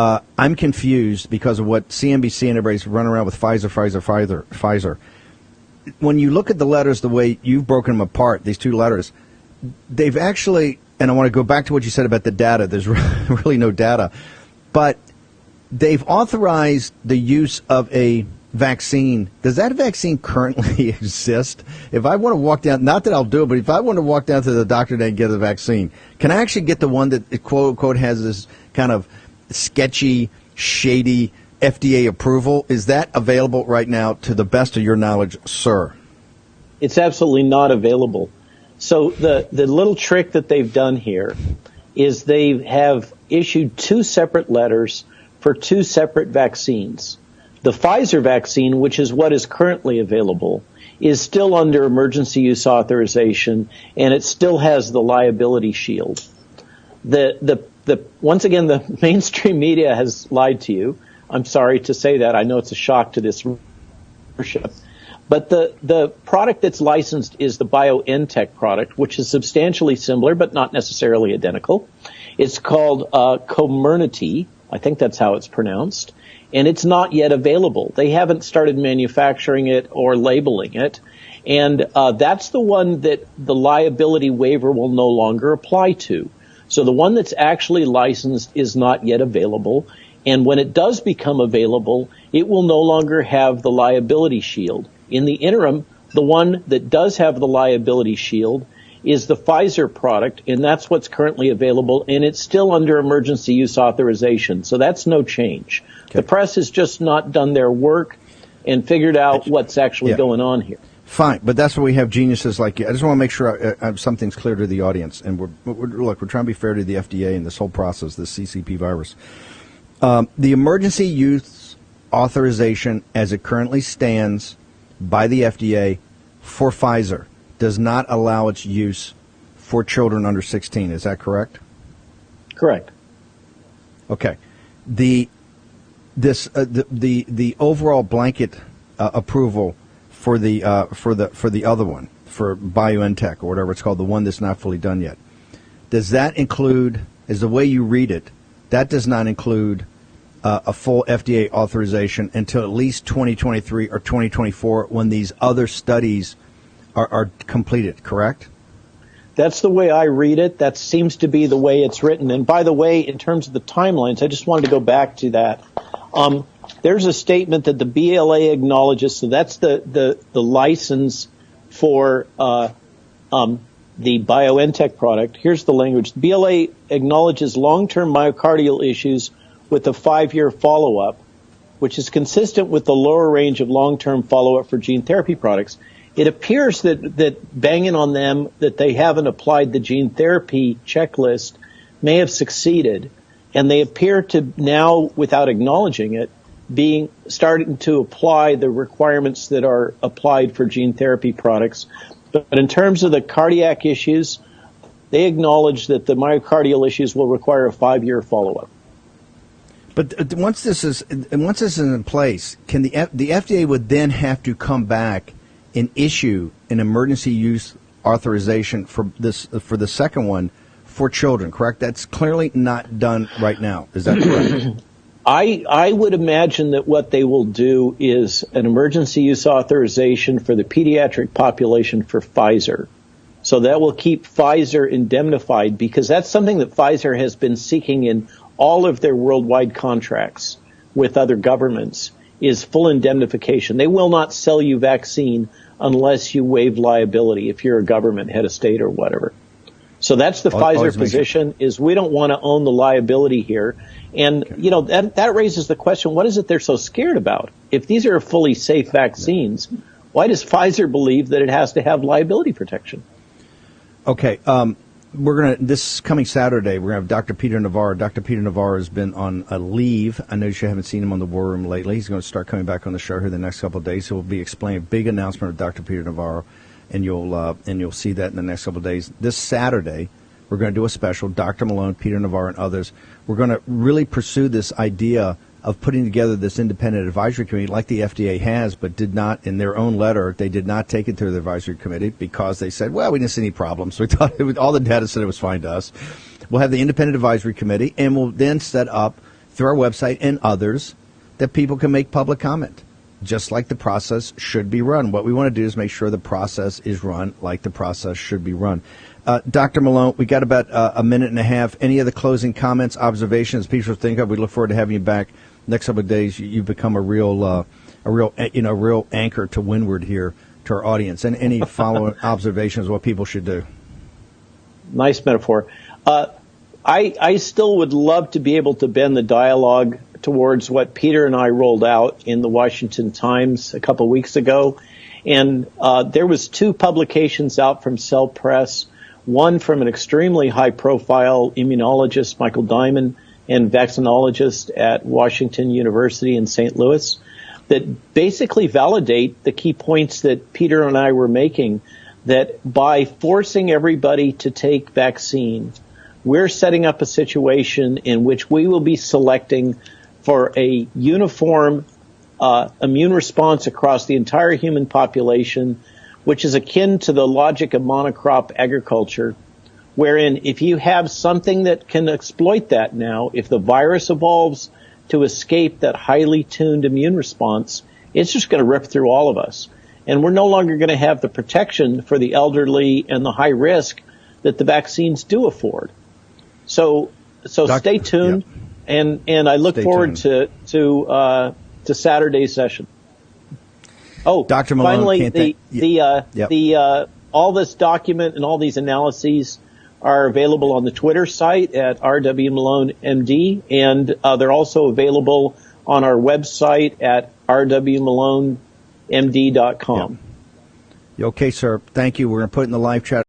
I'm confused because of what CNBC and everybody's running around with Pfizer. When you look at the letters the way you've broken them apart, these two letters, they've actually, and I want to go back to what you said about the data. There's really no data. But they've authorized the use of a vaccine. Does that vaccine currently exist? If I want to walk down, not that I'll do it, but if I want to walk down to the doctor and get the vaccine, can I actually get the one that, quote unquote, has this kind of sketchy, shady FDA approval? Is that available right now to the best of your knowledge, sir? It's absolutely not available. So the little trick that they've done here is they have issued two separate letters for two separate vaccines. The Pfizer vaccine, which is what is currently available, is still under emergency use authorization, and it still has the liability shield. Once again, the mainstream media has lied to you. I'm sorry to say that. I know it's a shock to this readership. But the product that's licensed is the BioNTech product, which is substantially similar but not necessarily identical. It's called Comirnaty. I think that's how it's pronounced. And it's not yet available. They haven't started manufacturing it or labeling it. And that's the one that the liability waiver will no longer apply to. So the one that's actually licensed is not yet available. And when it does become available, it will no longer have the liability shield. In the interim, the one that does have the liability shield is the Pfizer product, and that's what's currently available, and it's still under emergency use authorization. So that's no change. Okay. The press has just not done their work and figured out what's actually going on here. Fine, but that's why we have geniuses like you. I just want to make sure something's clear to the audience. And we're trying to be fair to the FDA in this whole process, this CCP virus. The emergency use authorization as it currently stands by the FDA for Pfizer does not allow its use for children under 16. Is that correct? Correct. Okay. The overall blanket approval for the other one, for BioNTech or whatever it's called, the one that's not fully done yet, does that include, as the way you read it, that does not include a full FDA authorization until at least 2023 or 2024 when these other studies are completed, correct? That's the way I read it. That seems to be the way it's written. And by the way, in terms of the timelines, I just wanted to go back to that. There's a statement that the BLA acknowledges, so that's the license for the BioNTech product. Here's the language. The BLA acknowledges long-term myocardial issues with a 5-year follow-up, which is consistent with the lower range of long-term follow-up for gene therapy products. It appears that banging on them that they haven't applied the gene therapy checklist may have succeeded, and they appear to now, without acknowledging it, starting to apply the requirements that are applied for gene therapy products. But in terms of the cardiac issues, they acknowledge that the myocardial issues will require a 5-year follow-up. But once this is in place, can the FDA would then have to come back and issue an emergency use authorization for the second one for children, correct? That's clearly not done right now. Is that correct? I would imagine that what they will do is an emergency use authorization for the pediatric population for Pfizer. So that will keep Pfizer indemnified, because that's something that Pfizer has been seeking in all of their worldwide contracts with other governments, is full indemnification. They will not sell you vaccine unless you waive liability if you're a government, head of state or whatever. So that's the Pfizer position, is we don't want to own the liability here. And, you know, that raises the question, what is it they're so scared about? If these are fully safe vaccines, why does Pfizer believe that it has to have liability protection? Okay. This coming Saturday, we're going to have Dr. Peter Navarro. Dr. Peter Navarro has been on a leave. I know you haven't seen him on the War Room lately. He's going to start coming back on the show here the next couple of days. He'll be explaining a big announcement of Dr. Peter Navarro, and you'll see that in the next couple of days. This Saturday, we're going to do a special, Dr. Malone, Peter Navarro, and others. We're going to really pursue this idea of putting together this independent advisory committee like the FDA has, but did not, in their own letter, they did not take it to the advisory committee because they said, well, we didn't see any problems. We thought all the data said it was fine to us. We'll have the independent advisory committee, and we'll then set up through our website and others that people can make public comment, just like the process should be run. What we want to do is make sure the process is run like the process should be run. Dr. Malone, we got about a minute and a half. Any other closing comments, observations people think of? We look forward to having you back next couple of days. You've become a real anchor to windward here to our audience. And any follow-up observations, what people should do? Nice metaphor. I still would love to be able to bend the dialogue towards what Peter and I rolled out in the Washington Times a couple of weeks ago. And there was 2 publications out from Cell Press, one from an extremely high-profile immunologist, Michael Diamond, and vaccinologist at Washington University in St. Louis, that basically validate the key points that Peter and I were making, that by forcing everybody to take vaccine, we're setting up a situation in which we will be selecting for a uniform immune response across the entire human population, which is akin to the logic of monocrop agriculture, wherein if you have something that can exploit that now, if the virus evolves to escape that highly tuned immune response, it's just going to rip through all of us. And we're no longer going to have the protection for the elderly and the high risk that the vaccines do afford. So stay tuned, yeah. and I look forward to Saturday's session. Oh, Dr. Malone, finally, all this document and all these analyses are available on the Twitter site at RW Malone MD, and they're also available on our website at rwmalonemd.com. Yeah. Okay, sir. Thank you. We're going to put it in the live chat.